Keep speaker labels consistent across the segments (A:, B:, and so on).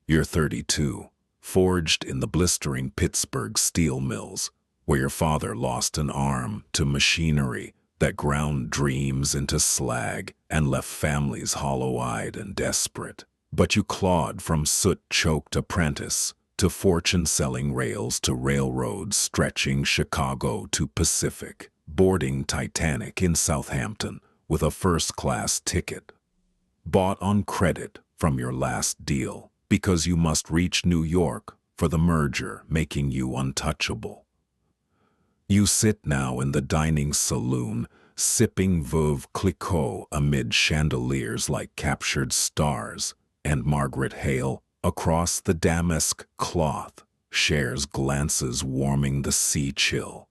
A: You're 32, forged in the blistering Pittsburgh steel mills, where your father lost an arm to machinery that ground dreams into slag and left families hollow-eyed and desperate. But you clawed from soot-choked apprentice to fortune-selling rails to railroads stretching Chicago to Pacific, boarding Titanic in Southampton with a first-class ticket, bought on credit from your last deal, because you must reach New York for the merger making you untouchable. You sit now in the dining saloon, sipping Veuve Clicquot amid chandeliers like captured stars, and Margaret Hale, across the damask cloth, shares glances warming the sea chill.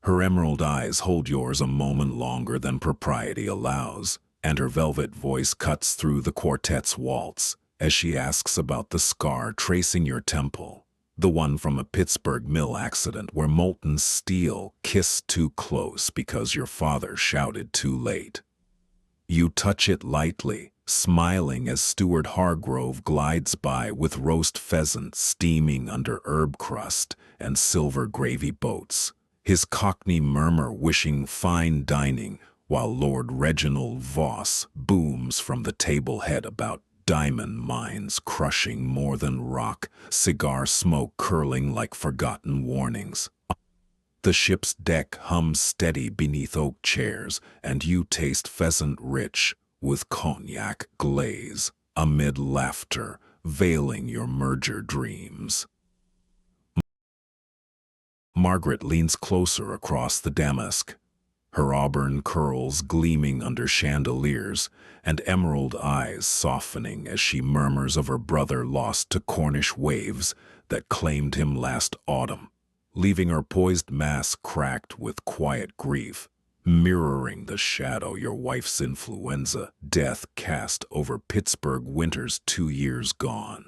A: Her emerald eyes hold yours a moment longer than propriety allows, and her velvet voice cuts through the quartet's waltz as she asks about the scar tracing your temple, the one from a Pittsburgh mill accident where molten steel kissed too close because your father shouted too late. You touch it lightly, smiling as Steward Hargrove glides by with roast pheasant steaming under herb crust and silver gravy boats, his cockney murmur wishing fine dining, while Lord Reginald Voss booms from the table head about diamond mines crushing more than rock, cigar smoke curling like forgotten warnings. The ship's deck hums steady beneath oak chairs, and you taste pheasant rich with cognac glaze, amid laughter veiling your merger dreams. Margaret leans closer across the damask, her auburn curls gleaming under chandeliers and emerald eyes softening as she murmurs of her brother lost to Cornish waves that claimed him last autumn, leaving her poised mass cracked with quiet grief, mirroring the shadow your wife's influenza death cast over Pittsburgh winters 2 years gone.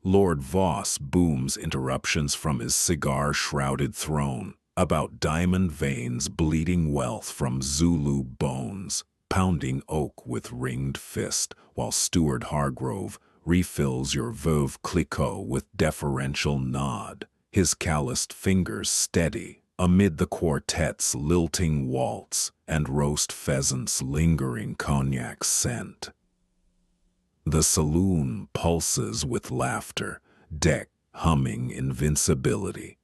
A: Lord Voss booms interruptions from his cigar-shrouded throne about diamond veins bleeding wealth from Zulu bones, pounding oak with ringed fist, while Steward Hargrove refills your Veuve Clicquot with deferential nod, his calloused fingers steady amid the quartet's lilting waltz and roast pheasant's lingering cognac scent. The saloon pulses with laughter, deck humming invincibility.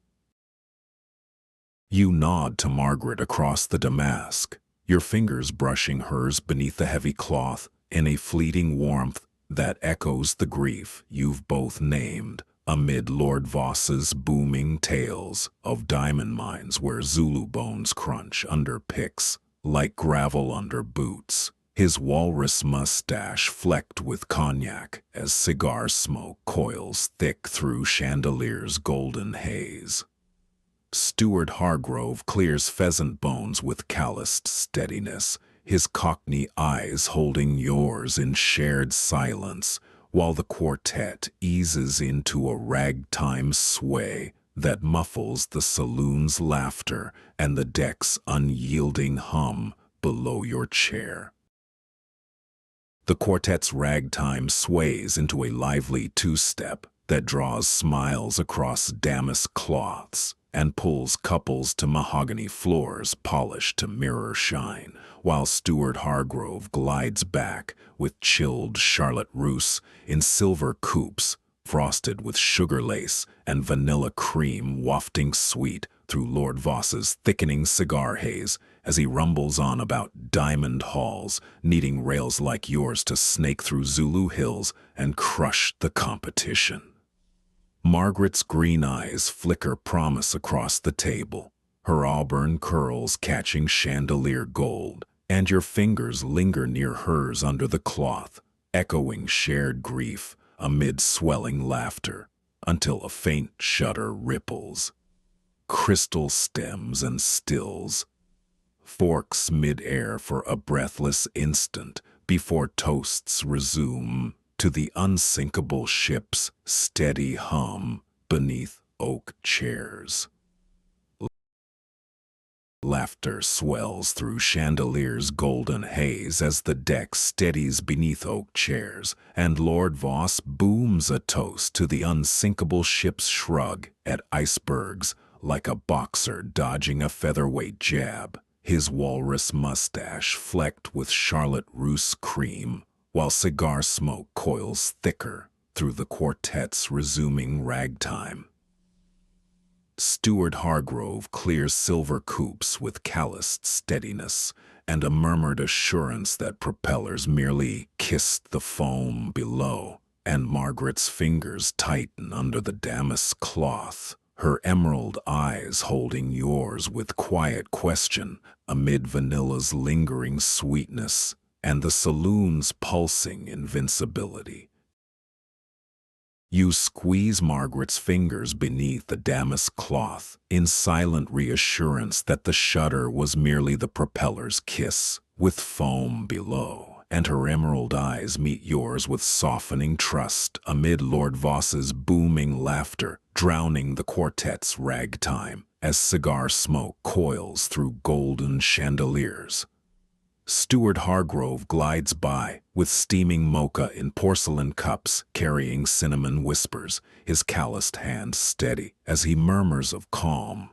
A: You nod to Margaret across the damask, your fingers brushing hers beneath the heavy cloth in a fleeting warmth that echoes the grief you've both named, amid Lord Voss's booming tales of diamond mines where Zulu bones crunch under picks like gravel under boots, his walrus mustache flecked with cognac as cigar smoke coils thick through chandelier's golden haze. Steward Hargrove clears pheasant bones with calloused steadiness, his cockney eyes holding yours in shared silence, while the quartet eases into a ragtime sway that muffles the saloon's laughter and the deck's unyielding hum below your chair. The quartet's ragtime sways into a lively two-step that draws smiles across damask cloths and pulls couples to mahogany floors polished to mirror shine, while Steward Hargrove glides back with chilled Charlotte Russe in silver coupes frosted with sugar lace and vanilla cream wafting sweet through Lord Voss's thickening cigar haze as he rumbles on about diamond halls, needing rails like yours to snake through Zulu hills and crush the competition. Margaret's green eyes flicker promise across the table, her auburn curls catching chandelier gold, and your fingers linger near hers under the cloth, echoing shared grief amid swelling laughter, until a faint shudder ripples. Crystal stems and stills, forks mid-air for a breathless instant before toasts resume to the unsinkable ship's steady hum beneath oak chairs. Laughter swells through chandeliers' golden haze as the deck steadies beneath oak chairs, and Lord Voss booms a toast to the unsinkable ship's shrug at icebergs like a boxer dodging a featherweight jab, his walrus mustache flecked with Charlotte Russe cream, while cigar smoke coils thicker through the quartet's resuming ragtime. Steward Hargrove clears silver coops with calloused steadiness and a murmured assurance that propellers merely kissed the foam below, and Margaret's fingers tighten under the damask cloth, her emerald eyes holding yours with quiet question amid vanilla's lingering sweetness and the saloon's pulsing invincibility. You squeeze Margaret's fingers beneath the damask cloth in silent reassurance that the shudder was merely the propeller's kiss with foam below, and her emerald eyes meet yours with softening trust amid Lord Voss's booming laughter, drowning the quartet's ragtime as cigar smoke coils through golden chandeliers. Steward Hargrove glides by with steaming mocha in porcelain cups carrying cinnamon whispers, his calloused hand steady as he murmurs of calm.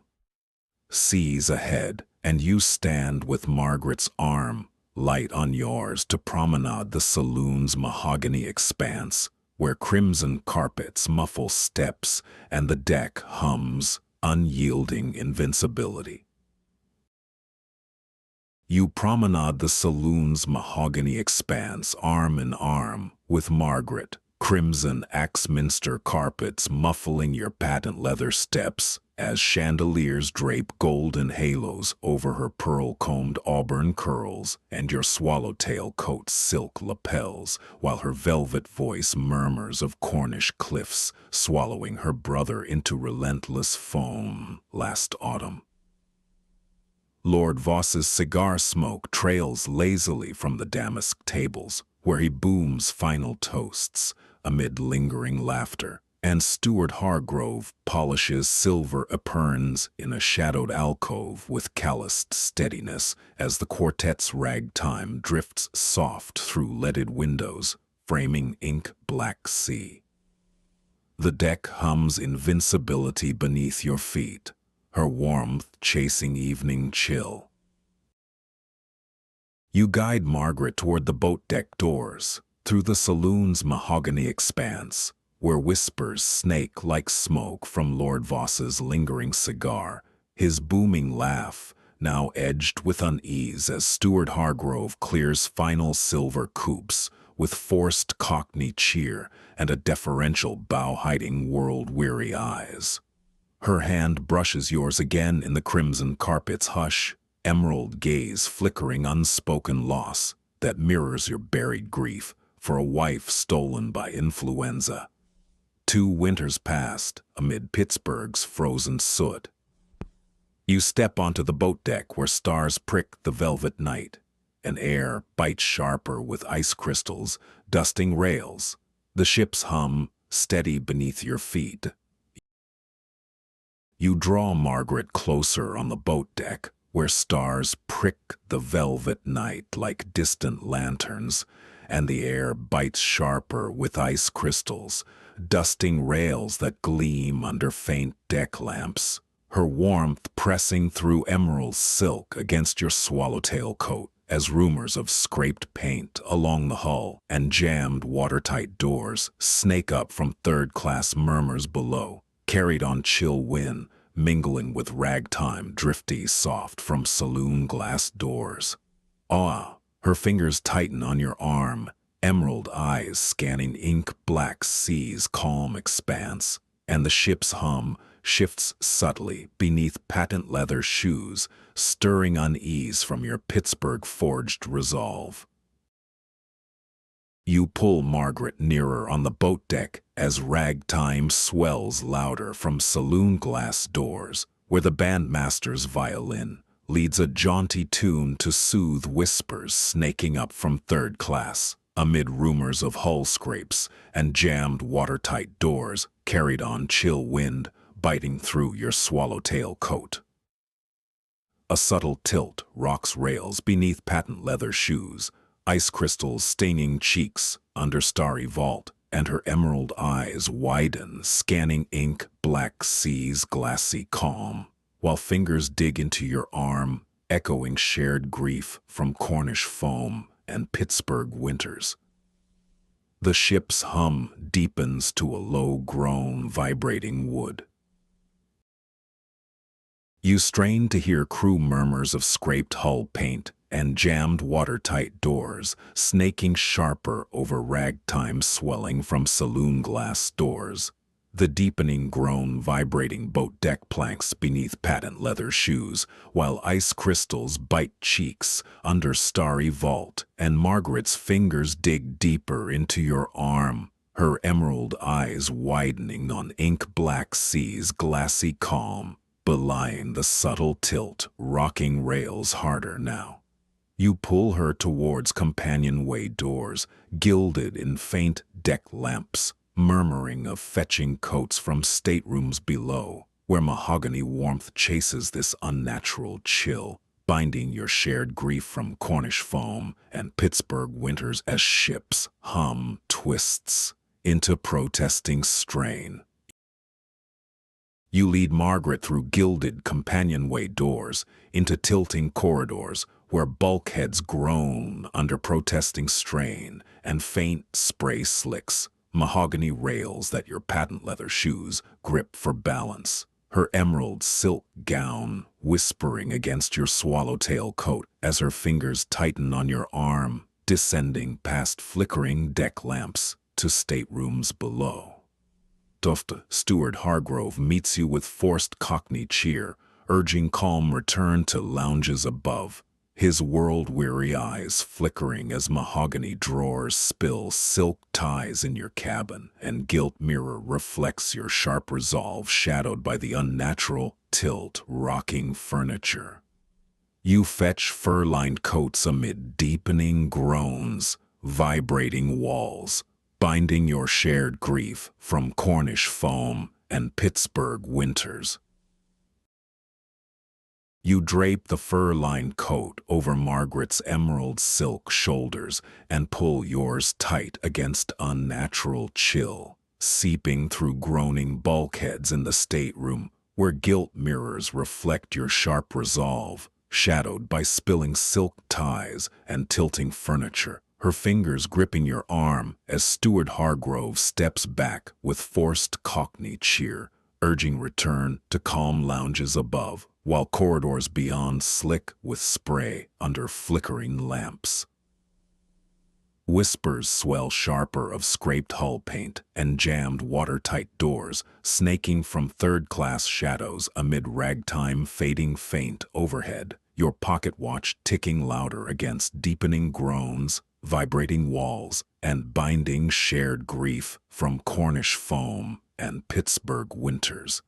A: Seas ahead, and you stand with Margaret's arm light on yours to promenade the saloon's mahogany expanse, where crimson carpets muffle steps and the deck hums unyielding invincibility. You promenade the saloon's mahogany expanse arm in arm with Margaret, crimson Axminster carpets muffling your patent leather steps as chandeliers drape golden halos over her pearl-combed auburn curls and your swallowtail coat's silk lapels, while her velvet voice murmurs of Cornish cliffs swallowing her brother into relentless foam last autumn. Lord Voss's cigar smoke trails lazily from the damask tables, where he booms final toasts amid lingering laughter, and Steward Hargrove polishes silver epergnes in a shadowed alcove with calloused steadiness as the quartet's ragtime drifts soft through leaded windows, framing ink-black sea. The deck hums invincibility beneath your feet, her warmth chasing evening chill. You guide Margaret toward the boat deck doors, through the saloon's mahogany expanse, where whispers snake like smoke from Lord Voss's lingering cigar, his booming laugh now edged with unease as Steward Hargrove clears final silver coops with forced cockney cheer and a deferential bow hiding world-weary eyes. Her hand brushes yours again in the crimson carpet's hush, emerald gaze flickering unspoken loss that mirrors your buried grief for a wife stolen by influenza. 2 winters passed amid Pittsburgh's frozen soot. You step onto the boat deck where stars prick the velvet night, and air bites sharper with ice crystals, dusting rails. The ship's hum steady beneath your feet. You draw Margaret closer on the boat deck, where stars prick the velvet night like distant lanterns, and the air bites sharper with ice crystals, dusting rails that gleam under faint deck lamps, her warmth pressing through emerald silk against your swallowtail coat as rumors of scraped paint along the hull and jammed watertight doors snake up from third-class murmurs below, carried on chill wind, mingling with ragtime drifty soft from saloon glass doors. Ah, her fingers tighten on your arm, emerald eyes scanning ink-black sea's calm expanse, and the ship's hum shifts subtly beneath patent leather shoes, stirring unease from your Pittsburgh-forged resolve. You pull Margaret nearer on the boat deck as ragtime swells louder from saloon glass doors, where the bandmaster's violin leads a jaunty tune to soothe whispers snaking up from third class, amid rumors of hull scrapes and jammed watertight doors carried on chill wind biting through your swallowtail coat. A subtle tilt rocks rails beneath patent leather shoes, ice crystals staining cheeks under starry vault, and her emerald eyes widen, scanning ink-black seas glassy calm, while fingers dig into your arm, echoing shared grief from Cornish foam and Pittsburgh winters. The ship's hum deepens to a low groan vibrating wood. You strain to hear crew murmurs of scraped hull paint and jammed watertight doors, snaking sharper over ragtime swelling from saloon glass doors. The deepening groan vibrating boat deck planks beneath patent leather shoes, while ice crystals bite cheeks under starry vault, and Margaret's fingers dig deeper into your arm, her emerald eyes widening on ink-black seas glassy calm, belying the subtle tilt, rocking rails harder now. You pull her towards companionway doors, gilded in faint deck lamps, murmuring of fetching coats from staterooms below, where mahogany warmth chases this unnatural chill, binding your shared grief from Cornish foam and Pittsburgh winters as ships hum twists into protesting strain. You lead Margaret through gilded companionway doors into tilting corridors where bulkheads groan under protesting strain and faint spray slicks, mahogany rails that your patent leather shoes grip for balance, her emerald silk gown whispering against your swallowtail coat as her fingers tighten on your arm, descending past flickering deck lamps to staterooms below. Steward Hargrove meets you with forced Cockney cheer, urging calm return to lounges above, his world-weary eyes flickering as mahogany drawers spill silk ties in your cabin, and gilt mirror reflects your sharp resolve shadowed by the unnatural tilt rocking furniture. You fetch fur-lined coats amid deepening groans, vibrating walls, binding your shared grief from Cornish foam and Pittsburgh winters. You drape the fur-lined coat over Margaret's emerald silk shoulders and pull yours tight against unnatural chill, seeping through groaning bulkheads in the stateroom where gilt mirrors reflect your sharp resolve, shadowed by spilling silk ties and tilting furniture, her fingers gripping your arm as Steward Hargrove steps back with forced Cockney cheer, urging return to calm lounges above, while corridors beyond slick with spray under flickering lamps. Whispers swell sharper of scraped hull paint and jammed watertight doors, snaking from third-class shadows amid ragtime fading faint overhead, your pocket watch ticking louder against deepening groans, vibrating walls, and binding shared grief from Cornish foam and Pittsburgh winters.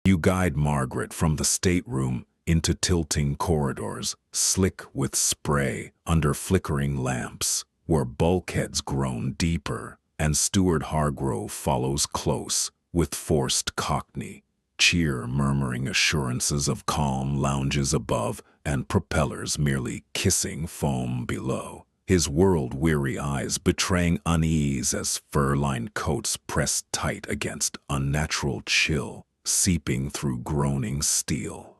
A: You guide Margaret from the stateroom into tilting corridors, slick with spray under flickering lamps, where bulkheads groan deeper, and Steward Hargrove follows close with forced Cockney cheer, murmuring assurances of calm lounges above and propellers merely kissing foam below, his world-weary eyes betraying unease as fur-lined coats press tight against unnatural chill, seeping through groaning steel.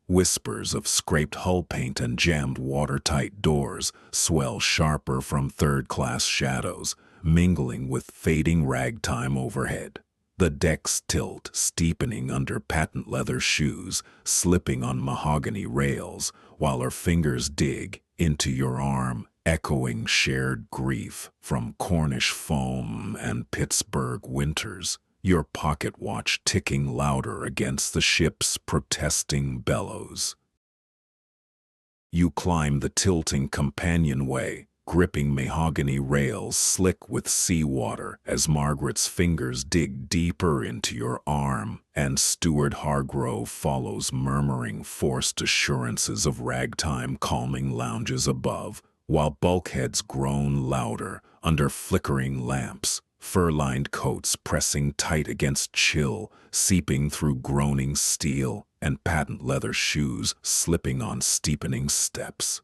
A: Whispers of scraped hull paint and jammed watertight doors swell sharper from third-class shadows, mingling with fading ragtime overhead. The decks tilt, steepening under patent leather shoes, slipping on mahogany rails, while her fingers dig into your arm, echoing shared grief from Cornish foam and Pittsburgh winters, your pocket watch ticking louder against the ship's protesting bellows. You climb the tilting companionway, gripping mahogany rails slick with seawater as Margaret's fingers dig deeper into your arm, and Steward Hargrove follows, murmuring forced assurances of ragtime calming lounges above, while bulkheads groan louder under flickering lamps, fur-lined coats pressing tight against chill, seeping through groaning steel, and patent leather shoes slipping on steepening steps.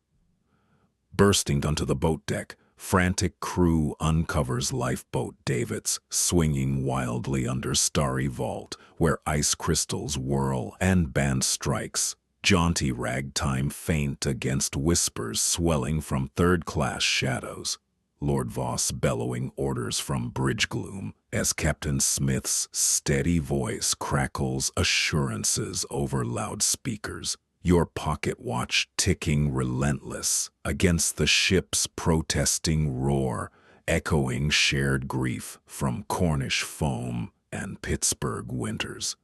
A: Bursting onto the boat deck, frantic crew uncovers lifeboat davits swinging wildly under starry vault where ice crystals whirl and band strikes. Jaunty ragtime faint against whispers swelling from third-class shadows. Lord Voss bellowing orders from bridge gloom as Captain Smith's steady voice crackles assurances over loudspeakers. Your pocket watch ticking relentless against the ship's protesting roar, echoing shared grief from Cornish foam and Pittsburgh winters.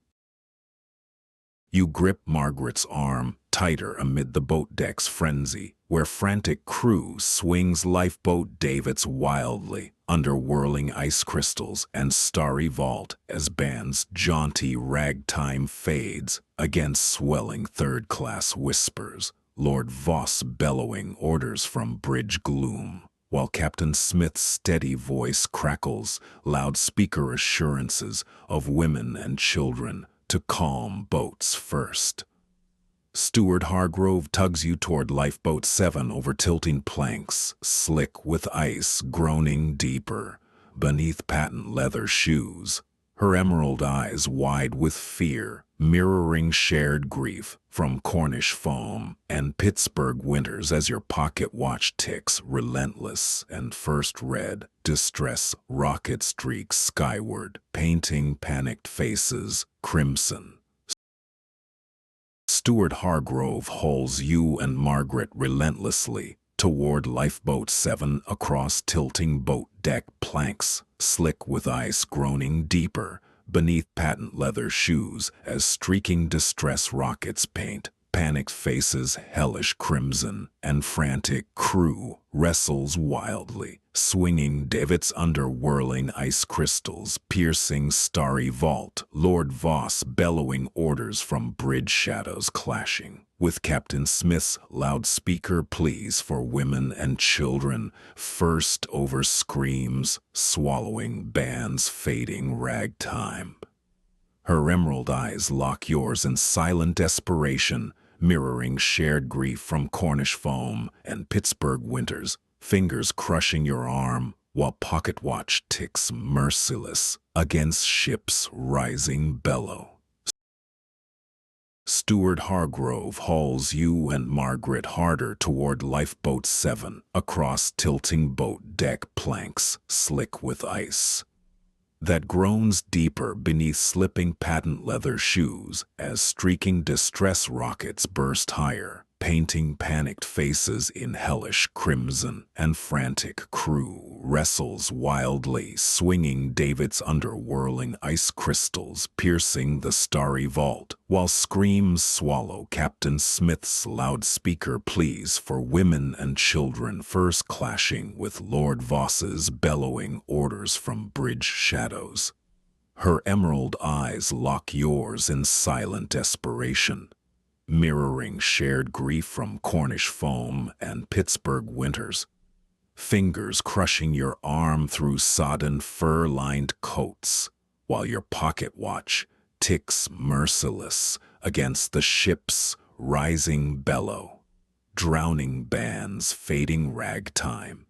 A: You grip Margaret's arm tighter amid the boat deck's frenzy, where frantic crew swings lifeboat davits wildly under whirling ice crystals and starry vault as band's jaunty ragtime fades against swelling third-class whispers. Lord Voss bellowing orders from bridge gloom, while Captain Smith's steady voice crackles loudspeaker assurances of women and children to calm boats first. Steward Hargrove tugs you toward Lifeboat 7 over tilting planks, slick with ice groaning deeper beneath patent leather shoes, her emerald eyes wide with fear, mirroring shared grief from Cornish foam and Pittsburgh winters as your pocket watch ticks relentless and first red distress rocket streaks skyward, painting panicked faces crimson. Steward Hargrove hauls you and Margaret relentlessly toward Lifeboat 7 across tilting boat deck planks, slick with ice groaning deeper beneath patent leather shoes as streaking distress rockets paint panicked faces hellish crimson, and frantic crew wrestles wildly, swinging davits under whirling ice crystals, piercing starry vault, Lord Voss bellowing orders from bridge shadows clashing, with Captain Smith's loudspeaker pleas for women and children, first over screams, swallowing band's fading ragtime. Her emerald eyes lock yours in silent desperation, mirroring shared grief from Cornish foam and Pittsburgh winters, fingers crushing your arm while pocket watch ticks merciless against ship's rising bellow. Steward Hargrove hauls you and Margaret harder toward Lifeboat 7 across tilting boat deck planks, slick with ice that groans deeper beneath slipping patent leather shoes as streaking distress rockets burst higher, painting panicked faces in hellish crimson, and frantic crew wrestles wildly, swinging davits under whirling ice crystals, piercing the starry vault, while screams swallow Captain Smith's loudspeaker pleas for women and children, first clashing with Lord Voss's bellowing orders from bridge shadows. Her emerald eyes lock yours in silent desperation, mirroring shared grief from Cornish foam and Pittsburgh winters, fingers crushing your arm through sodden fur-lined coats, while your pocket watch ticks merciless against the ship's rising bellow, drowning band's fading ragtime.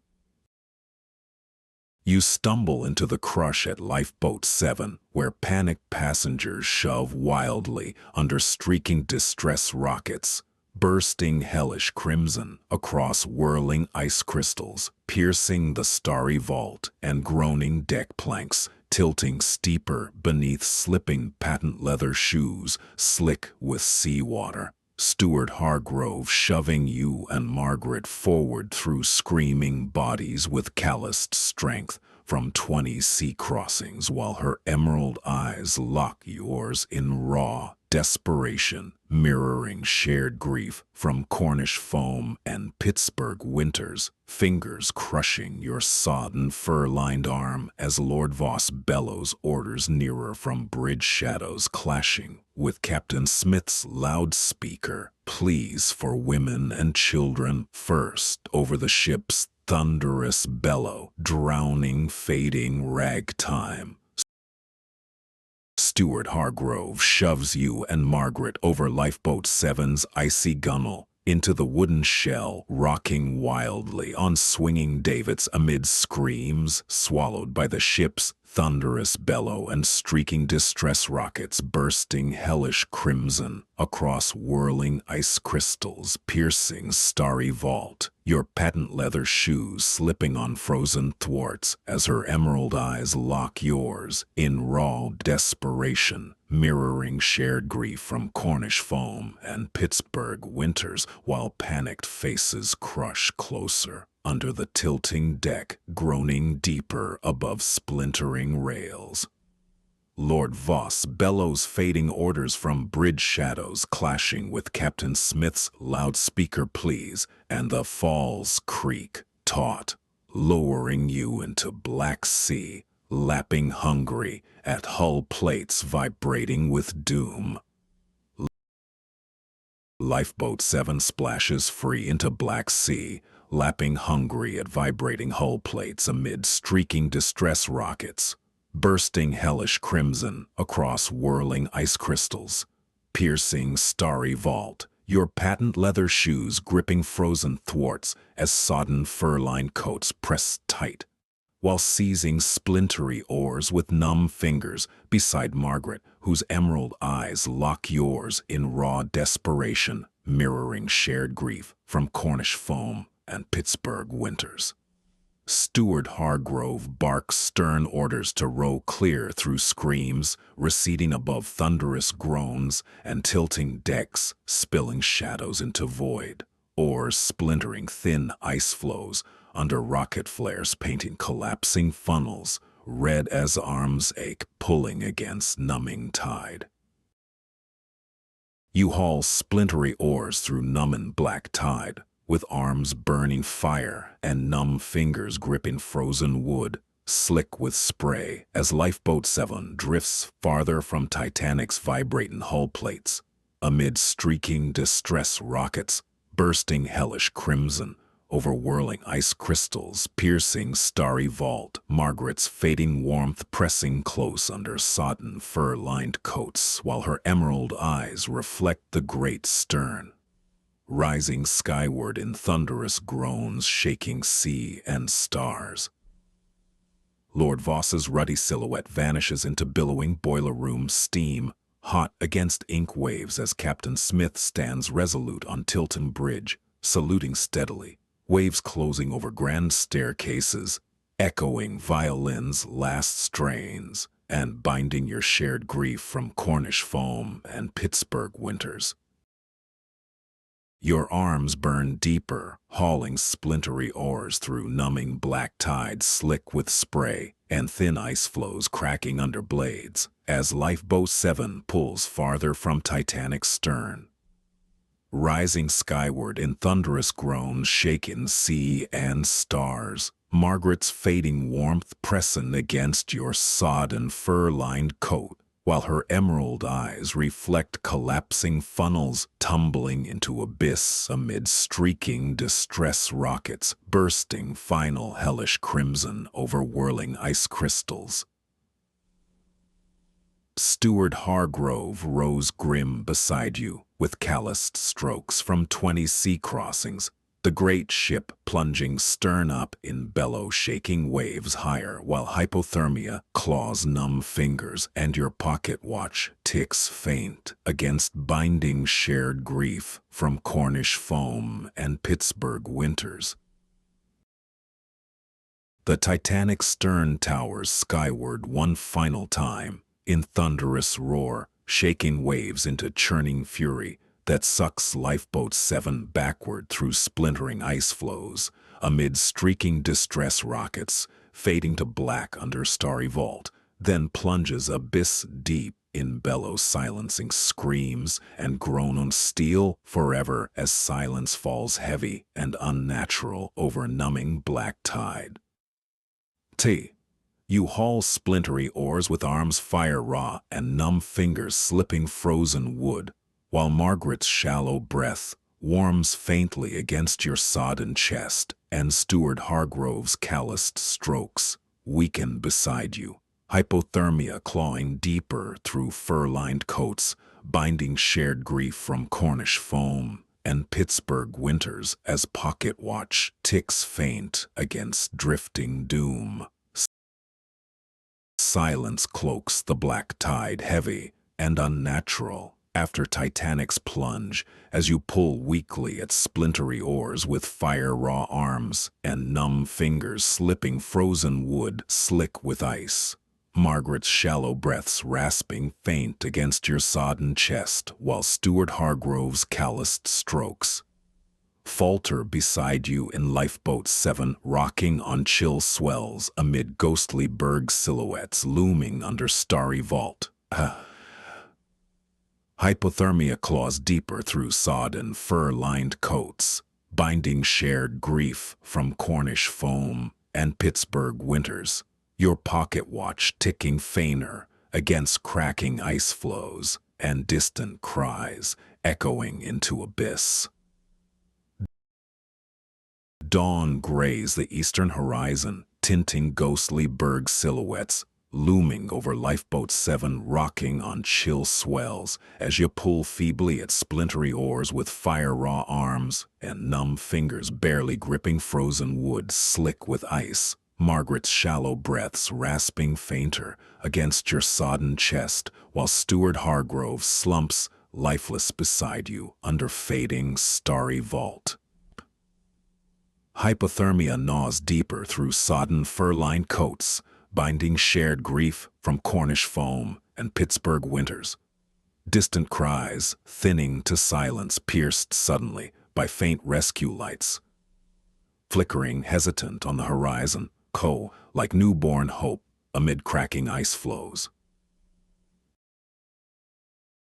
A: You stumble into the crush at Lifeboat 7, where panicked passengers shove wildly under streaking distress rockets, bursting hellish crimson across whirling ice crystals, piercing the starry vault and groaning deck planks, tilting steeper beneath slipping patent leather shoes, slick with seawater. Steward Hargrove shoving you and Margaret forward through screaming bodies with calloused strength from 20 sea crossings, while her emerald eyes lock yours in raw desperation, mirroring shared grief from Cornish foam and Pittsburgh winters, fingers crushing your sodden fur-lined arm as Lord Voss bellows orders nearer from bridge shadows clashing with Captain Smith's loudspeaker pleas for women and children, first over the ship's thunderous bellow, drowning fading ragtime. Steward Hargrove shoves you and Margaret over Lifeboat 7's icy gunwale into the wooden shell, rocking wildly on swinging davits amid screams swallowed by the ship's thunderous bellow and streaking distress rockets bursting hellish crimson across whirling ice crystals, piercing starry vault. Your patent leather shoes slipping on frozen thwarts as her emerald eyes lock yours in raw desperation, mirroring shared grief from Cornish foam and Pittsburgh winters, while panicked faces crush closer under the tilting deck, groaning deeper above splintering rails. Lord Voss bellows fading orders from bridge shadows clashing with Captain Smith's loudspeaker pleas, and the falls creak taut, lowering you into Black Sea, lapping hungry at hull plates vibrating with doom. Lifeboat 7 splashes free into Black Sea, lapping hungry at vibrating hull plates amid streaking distress rockets, bursting hellish crimson across whirling ice crystals, piercing starry vault, your patent leather shoes gripping frozen thwarts as sodden fur-lined coats press tight, while seizing splintery oars with numb fingers beside Margaret, whose emerald eyes lock yours in raw desperation, mirroring shared grief from Cornish foam and Pittsburgh winters. Steward Hargrove barks stern orders to row clear through screams, receding above thunderous groans and tilting decks, spilling shadows into void, or splintering thin ice floes under rocket flares painting collapsing funnels, red as arms ache pulling against numbing tide. You haul splintery oars through numbing black tide, with arms burning fire and numb fingers gripping frozen wood, slick with spray as Lifeboat 7 drifts farther from Titanic's vibrating hull plates, amid streaking distress rockets, bursting hellish crimson over whirling ice crystals, piercing starry vault, Margaret's fading warmth pressing close under sodden fur-lined coats, while her emerald eyes reflect the great stern, rising skyward in thunderous groans, shaking sea and stars. Lord Voss's ruddy silhouette vanishes into billowing boiler room steam, hot against ink waves as Captain Smith stands resolute on Tilton Bridge, saluting steadily, waves closing over grand staircases, echoing violins' last strains, and binding your shared grief from Cornish foam and Pittsburgh winters. Your arms burn deeper, hauling splintery oars through numbing black tides slick with spray and thin ice floes cracking under blades as Lifeboat 7 pulls farther from Titanic's stern. Rising skyward in thunderous groans, shaking sea and stars, Margaret's fading warmth pressing against your sodden fur-lined coat, while her emerald eyes reflect collapsing funnels tumbling into abyss amid streaking distress rockets, bursting final hellish crimson over whirling ice crystals. Steward Hargrove rows grim beside you, with calloused strokes from 20 sea crossings, the great ship plunging stern up in bellow-shaking waves higher, while hypothermia claws numb fingers and your pocket watch ticks faint against binding shared grief from Cornish foam and Pittsburgh winters. The Titanic's stern towers skyward one final time, in thunderous roar, shaking waves into churning fury that sucks Lifeboat 7 backward through splintering ice floes, amid streaking distress rockets, fading to black under starry vault, then plunges abyss deep in bellow silencing screams and groan on steel forever as silence falls heavy and unnatural over numbing black tide. You haul splintery oars with arms fire raw and numb fingers slipping frozen wood, while Margaret's shallow breath warms faintly against your sodden chest and Steward Hargrove's calloused strokes weaken beside you, Hypothermia clawing deeper through fur-lined coats, binding shared grief from Cornish foam, and Pittsburgh winters as pocket watch ticks faint against drifting doom. Silence cloaks the black tide, heavy and unnatural, after Titanic's plunge, as you pull weakly at splintery oars with fire-raw arms and numb fingers slipping frozen wood slick with ice. Margaret's shallow breaths rasping faint against your sodden chest, while Stewart Hargrove's calloused strokes falter beside you in Lifeboat 7, rocking on chill swells amid ghostly berg silhouettes looming under starry vault. Hypothermia claws deeper through sodden, fur-lined coats, binding shared grief from Cornish foam and Pittsburgh winters, your pocket watch ticking fainter against cracking ice floes and distant cries echoing into abyss. Dawn grays the eastern horizon, tinting ghostly berg silhouettes, looming over Lifeboat 7, rocking on chill swells as you pull feebly at splintery oars with fire-raw arms and numb fingers barely gripping frozen wood slick with ice. Margaret's shallow breaths rasping fainter against your sodden chest, while Stewart Hargrove slumps lifeless beside you under fading starry vault. Hypothermia gnaws deeper through sodden fur-lined coats, binding shared grief from Cornish foam and Pittsburgh winters. Distant cries, thinning to silence, pierced suddenly by faint rescue lights. Flickering hesitant on the horizon, like newborn hope amid cracking ice floes.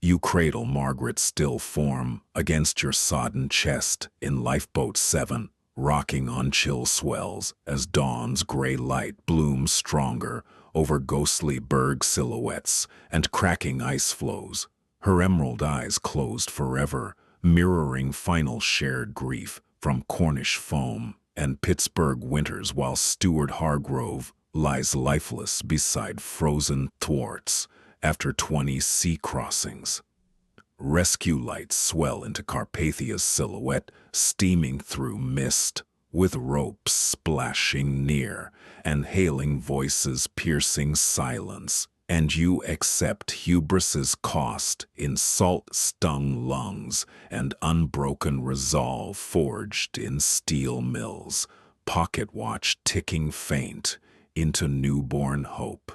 A: You cradle Margaret's still form against your sodden chest in Lifeboat 7, rocking on chill swells as dawn's gray light blooms stronger over ghostly berg silhouettes and cracking ice floes, her emerald eyes closed forever, mirroring final shared grief from Cornish foam and Pittsburgh winters, while Stewart Hargrove lies lifeless beside frozen thwarts after 20 sea crossings. Rescue lights swell into Carpathia's silhouette, steaming through mist, with ropes splashing near and hailing voices piercing silence, and you accept hubris's cost in salt-stung lungs and unbroken resolve forged in steel mills, pocket watch ticking faint into newborn hope.